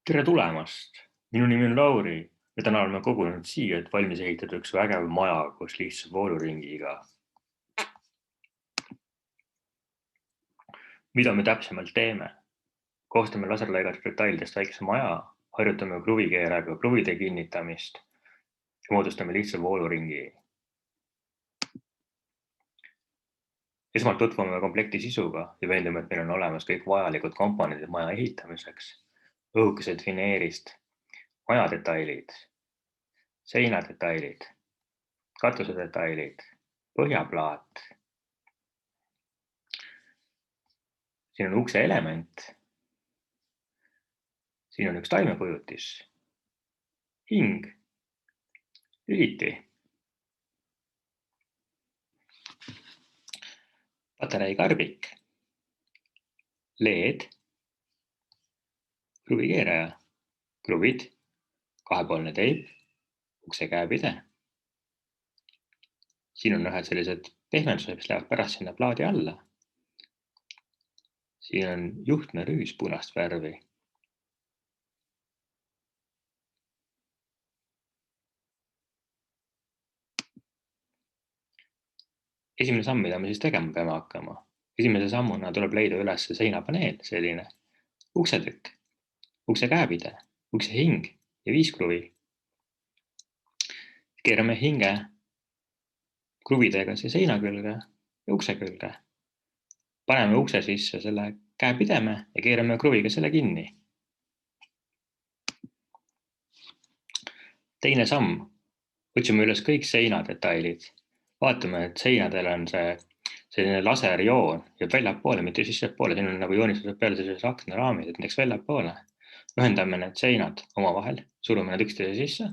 Tere tulemast! Minu nimi on Lauri ja täna oleme kogunenud siia, et valmis ehitada üks vägev maja koos lihtsa vooluringiga. Mida me täpsemalt teeme? Koostame laserlõigatud detailidest väikse maja, harjutame kruvikeeraga kruvide kinnitamist ja moodustame lihtsa vooluringi. Esmalt tutvume komplekti sisuga ja veendume, et meil on olemas kõik vajalikud komponendid maja ehitamiseks. Õhukesed fineerist, maja detailid, seinadetailid, katusedetailid, põhjaplaat. Siin on ukse element. Siin on üks taimekujutis, hing, lüliti, patareikarbik, LED, kruvikeeraja, kruvid, kahepoolne teip, ukse käepide. Siin on ühed sellised pehmendused, mis lähevad pärast sinna plaadi alla. Siin on juhtme rüüs punast värvi. Esimene samm, mida me siis tegema peame hakkama. Esimese sammuna tuleb leida üles seinapaneel, selline uksetükk, ukse käepide, ukse hing ja 5 kruvi. Keerame hinge kruvidega seina külge ja ukse külge. Paneme ukse sisse selle käepideme ja keerame kruviga selle kinni. Teine samm. Otsime üles kõik seinadetailid. Vaatame, et seinadel on selline laserjoon ja väljapoole, mitte sissepoole. Siin on nagu joonistatud peale sellised aknaraamid, et näiteks väljapoole. Ühendame need seinad omavahel, surume need üksteise sisse.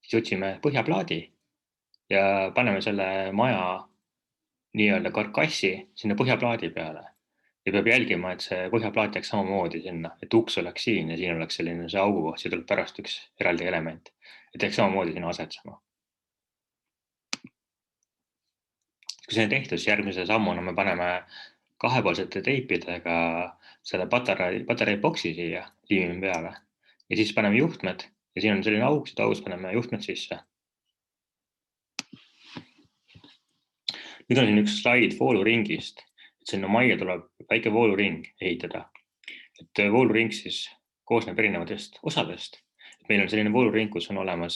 Siis otsime põhjaplaadi ja paneme selle maja nii-öelda karkassi sinna põhjaplaadi peale. Ja peab jälgima, et see põhjaplaat jääks samamoodi sinna, et uks oleks siin ja siin oleks selline see augukoht, see tuleb pärast üks eraldi element. Et jääks samamoodi sinna asetsema. Kui see on tehtud, siis järgmise sammuna me paneme kahepoolsete teipidega selle patarei boksi siia liimime peale. Ja siis paneme juhtmed ja siin on selline auk, seda aus paneme juhtmed sisse. Nüüd on siin üks slaid vooluringist. Sinna majja tuleb väike vooluring ehitada. Et vooluring siis koosneb erinevatest osadest. Et meil on selline vooluring, kus on olemas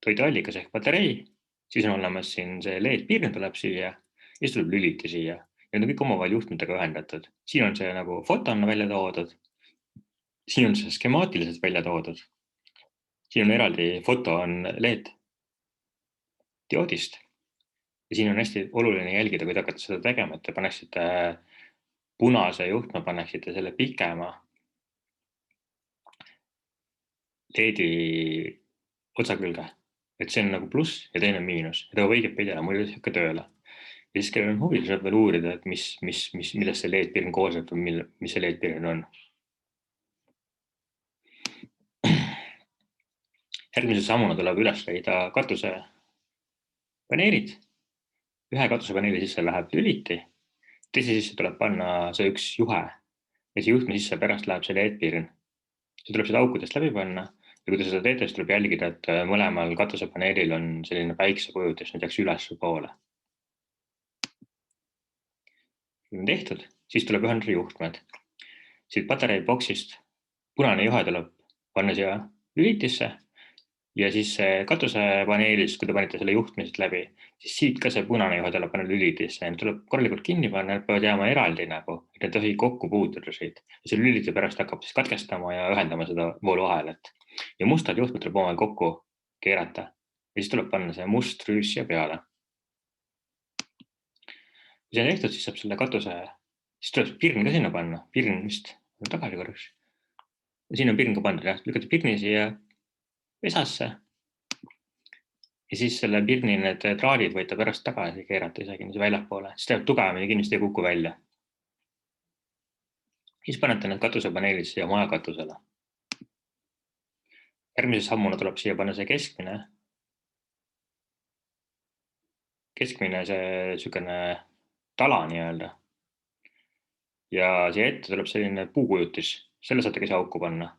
toiduallikas ehk patarei, siis on olemas siin see LED-piirn tuleb siia ja siis tuleb lüliti siia. Need on kõik omavahel juhtmetega ühendatud. Siin on see nagu fotona välja toodud. Siin on see skemaatiliselt välja toodud. Siin on eraldi foto on LED dioodist. Ja siin on hästi oluline jälgida, kui te hakkate seda tegema, et te paneksite punase juhtme, paneksite selle pikema LED-i otsa külge. Et see on nagu pluss ja teine miinus. Ja ta õiget pidele, muidu ei hakka tööle. Ja siis kellel on huvi, saab veel uurida, et millest see LED-piirn koosneb või mis see LED-piirn on. Järgmise sammuna tuleb üles leida katusepaneelid. Ühe katusepaneeli sisse läheb lüliti, teise sisse tuleb panna see üks juhe ja see juhtme sisse pärast läheb see LED-piirn. See tuleb seda aukudest läbi panna ja kui te seda teete, siis tuleb jälgida, et mõlemal katusepaneelil on selline päiksekujutis, nüüd jääks üles poole. Kui on tehtud, siis tuleb ühendada juhtmed. Siit patarei boksist punane juhe tuleb panna siia lülitisse ja siis katusepaneelis, kui te panite selle juhtmisest läbi, siis siit ka see punane juhe tuleb panna lülitisse. Need tuleb korralikult kinni panna, need peavad jääma eraldi nagu, et need tohi kokku puutuda siit. Ja see lüliti pärast hakkab siis katkestama ja ühendama seda vooluahelat. Ja mustad juhtmed tuleb omavahel kokku keerata. Ja siis tuleb panna see must rüüs siia peale. Kui see on tehtud, siis saab selle katuse, siis tuleb pirn ka sinna panna. Pirn vist tagasi korraks. Ja siin on pirn ka pandud, jah. Lükati pirni siia pesasse ja siis selle pirni need traadid võite pärast tagasi keerata isegi väljapoole, siis teeb tugevamini kindlasti ei kuku välja. Siis panete need katusepaneelid siia maja katusele. Järgmise sammuna tuleb siia panna see keskmine see sükene tala nii-öelda. ja siia ette tuleb selline puukujutis, selle saate ka siia auku panna.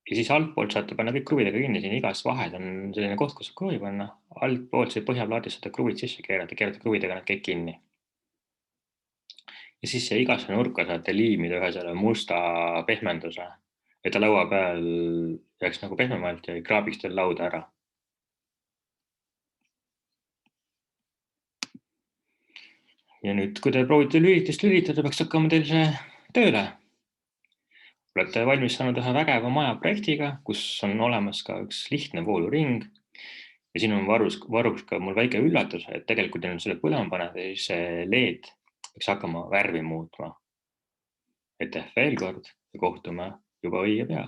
Ja siis altpoolt saate panna kõik kruvidega kinni, siin igas vahed on selline koht, kus saab kruvi panna. Altpoolt see põhjaplaadis saate kruvid sisse keerata kruvidega nad kõik kinni. Ja siis siia igasse nurka saate liimida ühe selle musta pehmenduse, et ta laua peal jääks nagu pehmemalt ja ei kraabiks teil lauda ära. Ja nüüd, kui te proovite lülitist lülitada, peaks hakkama teil see tööle. Olete valmis saanud ühe vägeva maja projektiga, kus on olemas ka üks lihtne vooluring. Ja siin on varuks ka mul väike üllatus, et tegelikult on selle põlema paneda, siis see LED peaks hakkama värvi muutma. Aitäh veel kord ja kohtume juba õige pea.